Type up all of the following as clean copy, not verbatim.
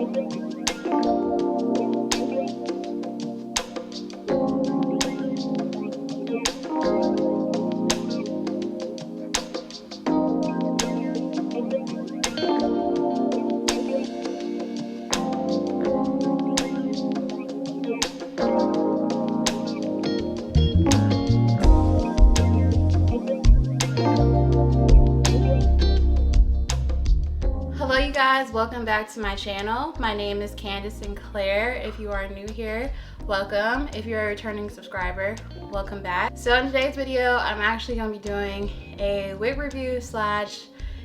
Hello you guys, welcome back to my channel. My name is Candace Sinclair. If you are new here, welcome. If you're a returning subscriber, welcome back. So in today's video, I'm actually going to be doing a wig review slash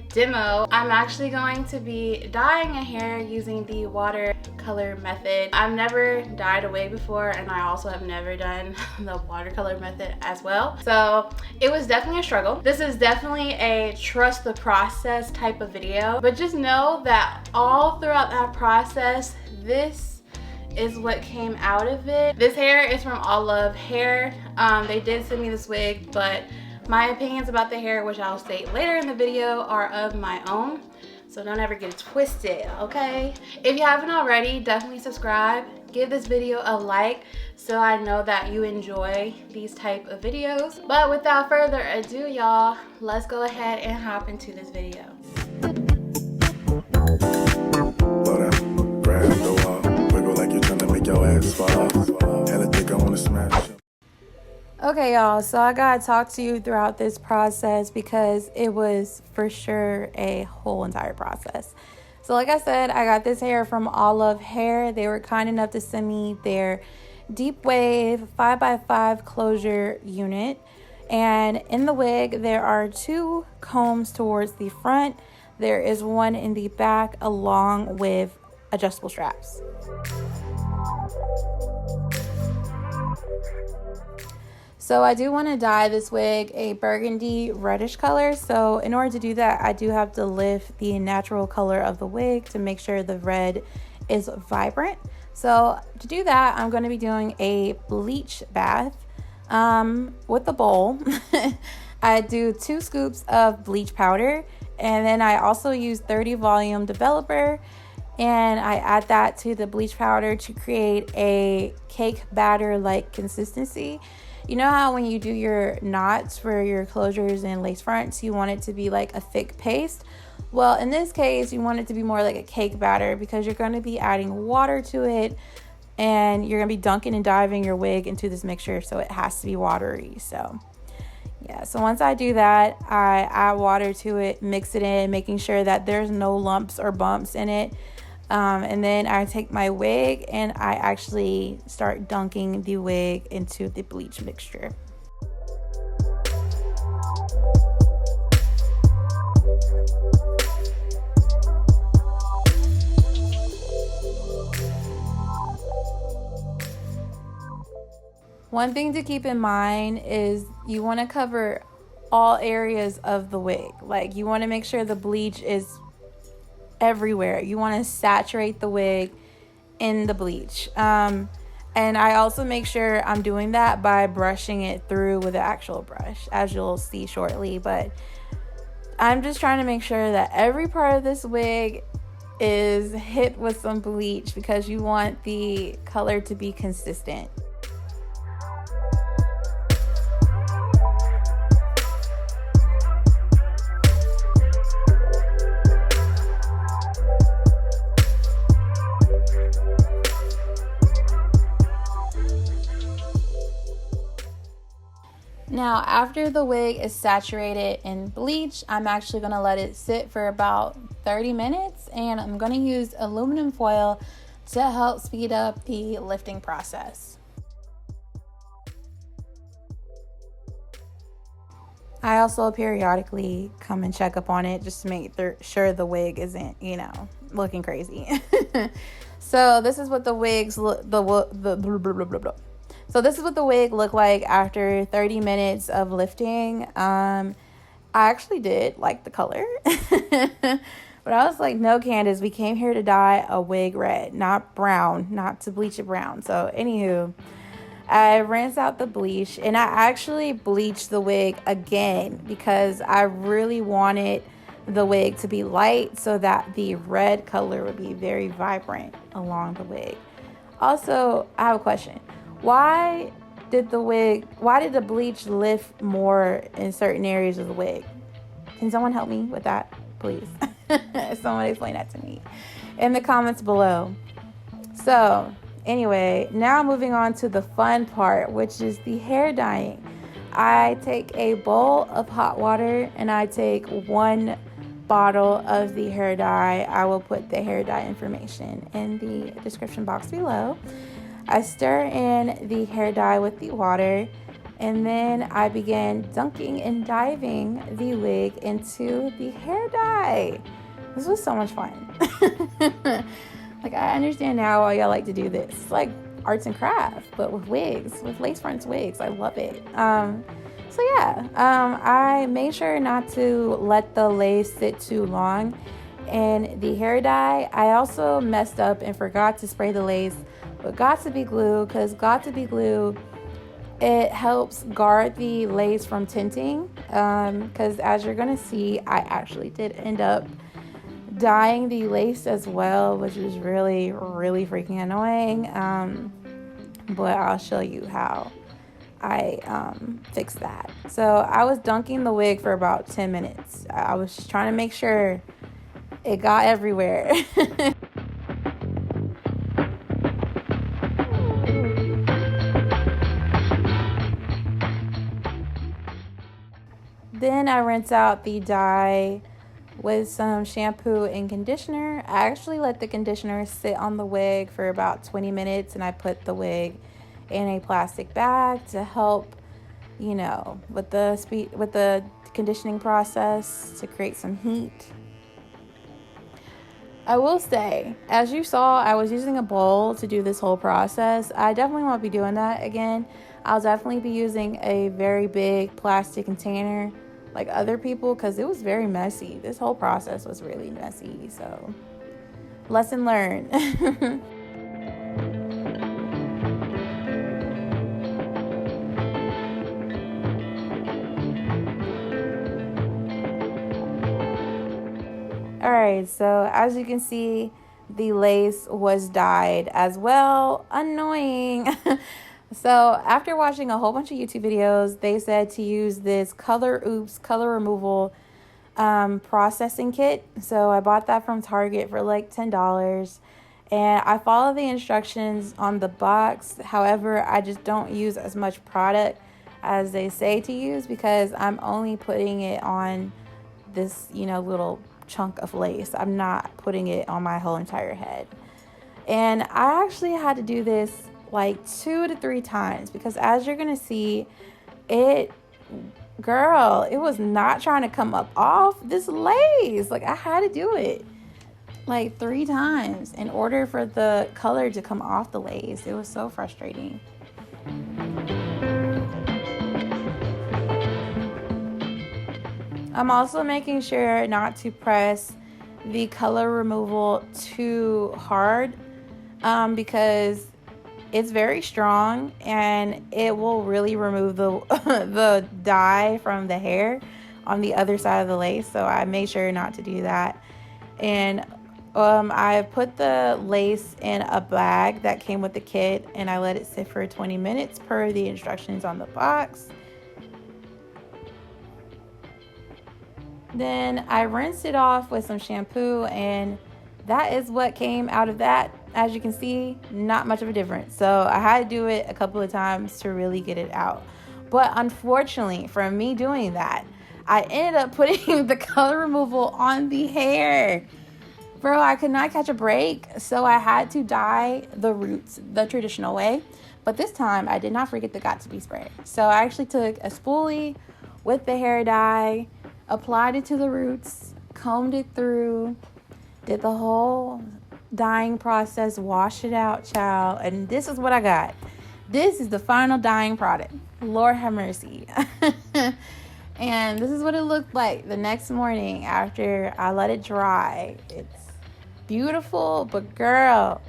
demo. I'm actually going to be dyeing a hair using the watercolor method. I've never dyed a wig before, and I also have never done the watercolor method as well. So it was definitely a struggle. This is definitely a trust the process type of video, but just know that all throughout that process, this is what came out of it. This hair is from Allove hair. They did send me this wig, but my opinions about the hair, which I'll state later in the video, are of my own. So don't ever get it twisted, okay? If you haven't already, definitely subscribe. Give this video a like so I know that you enjoy these type of videos. But without further ado, y'all, let's go ahead and hop into this video. Okay, y'all, so I gotta talk to you throughout this process because it was for sure a whole entire process. So like I said, I got this hair from Allove hair. They were kind enough to send me their deep wave 5x5 closure unit. And in the wig, there are two combs towards the front. There is one in the back along with adjustable straps. So I do want to dye this wig a burgundy reddish color. So in order to do that, I do have to lift the natural color of the wig to make sure the red is vibrant. So to do that, I'm going to be doing a bleach bath with a bowl. I do 2 scoops of bleach powder, and then I also use 30 volume developer, and I add that to the bleach powder to create a cake batter like consistency. You know how when you do your knots for your closures and lace fronts, you want it to be like a thick paste? Well, in this case, you want it to be more like a cake batter because you're going to be adding water to it, and you're going to be dunking and diving your wig into this mixture, so it has to be watery. So yeah, so once I do that, I add water to it, mix it in, making sure that there's no lumps or bumps in it. And then I take my wig and I actually start dunking the wig into the bleach mixture. One thing to keep in mind is you want to cover all areas of the wig. Like, you want to make sure the bleach is everywhere. You want to saturate the wig in the bleach. And I also make sure I'm doing that by brushing it through with an actual brush, as you'll see shortly. But I'm just trying to make sure that every part of this wig is hit with some bleach because you want the color to be consistent. Now, after the wig is saturated in bleach, I'm actually going to let it sit for about 30 minutes, and I'm going to use aluminum foil to help speed up the lifting process. I also periodically come and check up on it just to make sure the wig isn't, you know, looking crazy. So this is what the wigs look, So this is what the wig looked like after 30 minutes of lifting. I actually did like the color. But I was like, no, Candace, we came here to dye a wig red, not brown, not to bleach it brown. So anywho, I rinsed out the bleach, and I actually bleached the wig again because I really wanted the wig to be light so that the red color would be very vibrant along the wig. Also, I have a question. Why did the bleach lift more in certain areas of the wig? Can someone help me with that, please? Someone explain that to me in the comments below. So anyway, now moving on to the fun part, which is the hair dyeing. I take a bowl of hot water and I take 1 bottle of the hair dye. I will put the hair dye information in the description box below. I stir in the hair dye with the water, and then I begin dunking and diving the wig into the hair dye. This was so much fun. Like, I understand now why y'all like to do this. It's like arts and crafts, but with wigs, with lace fronts wigs. I love it. So yeah, I made sure not to let the lace sit too long in the hair dye. I also messed up and forgot to spray the lace with Got2b glue, because Got2b glue, it helps guard the lace from tinting, because as you're gonna see, I actually did end up dyeing the lace as well, which is really, really freaking annoying. But I'll show you how I fixed that. So I was dunking the wig for about 10 minutes. I was just trying to make sure it got everywhere. Then I rinse out the dye with some shampoo and conditioner. I actually let the conditioner sit on the wig for about 20 minutes, and I put the wig in a plastic bag to help, you know, with the conditioning process, to create some heat. I will say, as you saw, I was using a bowl to do this whole process. I definitely won't be doing that again. I'll definitely be using a very big plastic container like other people, because it was very messy. This whole process was really messy. So, lesson learned. Alright, so as you can see, the lace was dyed as well. Annoying. So after watching a whole bunch of YouTube videos, they said to use this color removal processing kit. So I bought that from Target for like $10. And I follow the instructions on the box. However, I just don't use as much product as they say to use, because I'm only putting it on this, you know, little chunk of lace. I'm not putting it on my whole entire head. And I actually had to do this like 2 to 3 times, because as you're gonna see, it was not trying to come up off this lace. Like, I had to do it like 3 times in order for the color to come off the lace. It was so frustrating. I'm also making sure not to press the color removal too hard, because it's very strong and it will really remove the the dye from the hair on the other side of the lace. So I made sure not to do that. And I put the lace in a bag that came with the kit, and I let it sit for 20 minutes per the instructions on the box. Then I rinsed it off with some shampoo, and that is what came out of that. As you can see, not much of a difference. So I had to do it a couple of times to really get it out. But unfortunately, for me doing that, I ended up putting the color removal on the hair. Bro, I could not catch a break, so I had to dye the roots the traditional way. But this time, I did not forget the Got2b spray. So I actually took a spoolie with the hair dye, applied it to the roots, combed it through, did the whole dyeing process, washed it out, child. And this is what I got. This is the final dyeing product. Lord have mercy. And this is what it looked like the next morning after I let it dry. It's beautiful, but girl,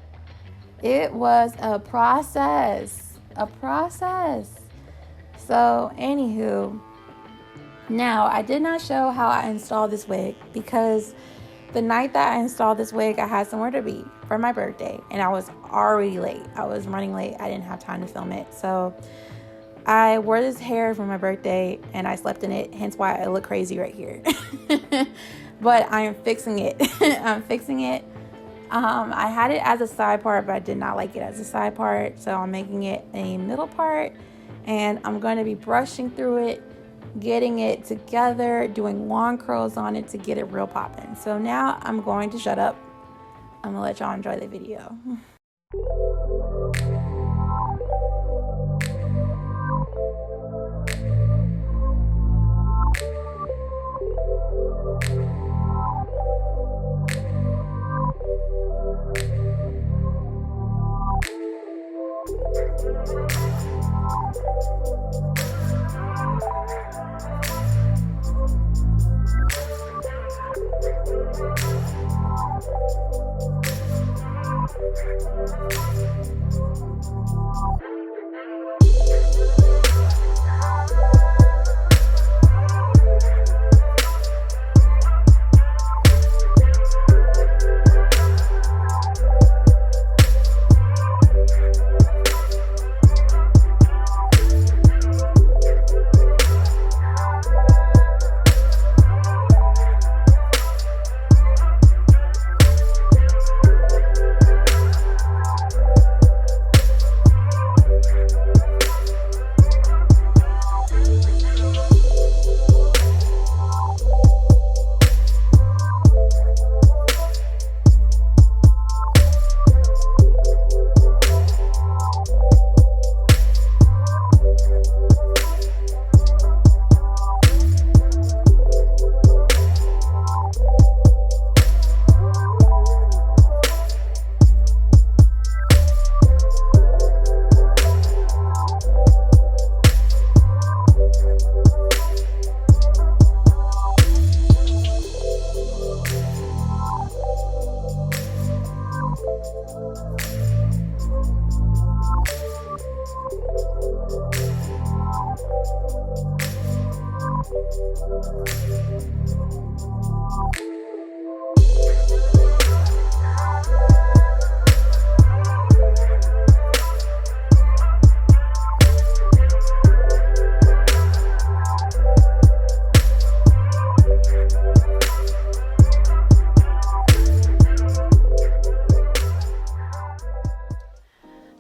it was a process. So, anywho, Now, I did not show how I installed this wig because the night that I installed this wig, I had somewhere to be for my birthday, and I was already late. I was running late. I didn't have time to film it. So I wore this hair for my birthday, and I slept in it, hence why I look crazy right here. But I am fixing it. I'm fixing it. I had it as a side part, but I did not like it as a side part, so I'm making it a middle part, and I'm going to be brushing through it, getting it together, doing long curls on it to get it real popping. So now I'm going to shut up. I'm gonna let y'all enjoy the video.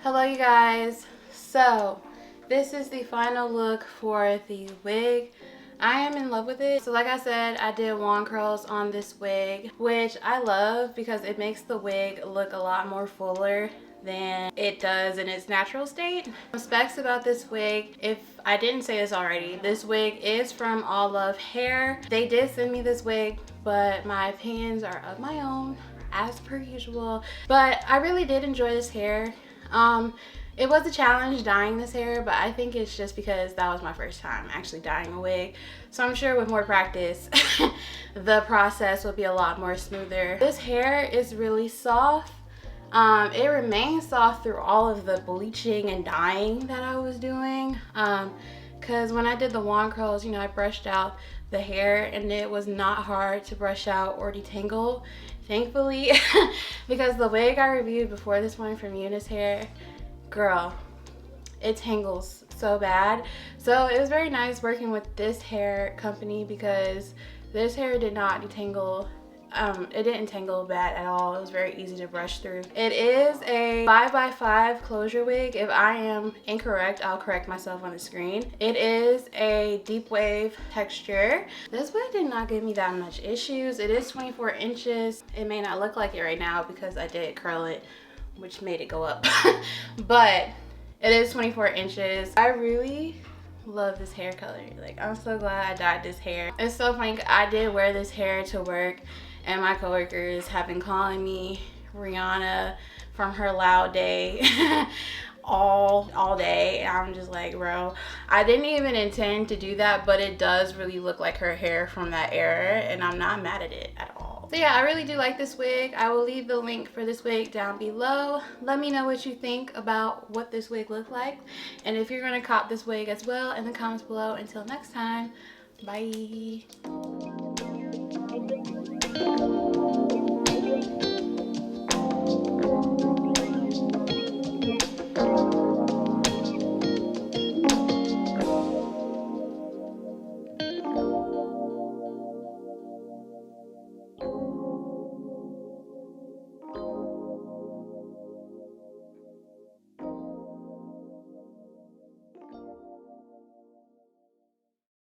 Hello you guys, so this is the final look for the wig. I am in love with it. So like I said, I did wand curls on this wig, which I love because it makes the wig look a lot more fuller than it does in its natural state. Some specs about this wig, if I didn't say this already, this wig is from Allove Hair. They did send me this wig, but my opinions are of my own as per usual. But I really did enjoy this hair. It was a challenge dyeing this hair, but I think it's just because that was my first time actually dyeing a wig. So I'm sure with more practice, the process will be a lot more smoother. This hair is really soft. It remained soft through all of the bleaching and dyeing that I was doing. Cause when I did the wand curls, you know, I brushed out the hair and it was not hard to brush out or detangle, thankfully. Because the wig I reviewed before this one from Eunice Hair, girl, it tangles so bad. So it was very nice working with this hair company because this hair did not detangle. It didn't tangle bad at all. It was very easy to brush through. It is a 5x5 closure wig. If I am incorrect, I'll correct myself on the screen. It is a deep wave texture. This wig did not give me that much issues. It is 24 inches. It may not look like it right now because I did curl it, which made it go up. But it is 24 inches. I really love this hair color. Like, I'm so glad I dyed this hair. It's so funny, I did wear this hair to work and my coworkers have been calling me Rihanna from her Loud Day all day, and I'm just like, bro, I didn't even intend to do that, but it does really look like her hair from that era, and I'm not mad at it at all. So yeah, I really do like this wig. I will leave the link for this wig down below. Let me know what you think about what this wig looked like, and if you're gonna cop this wig as well in the comments below. Until next time, Bye.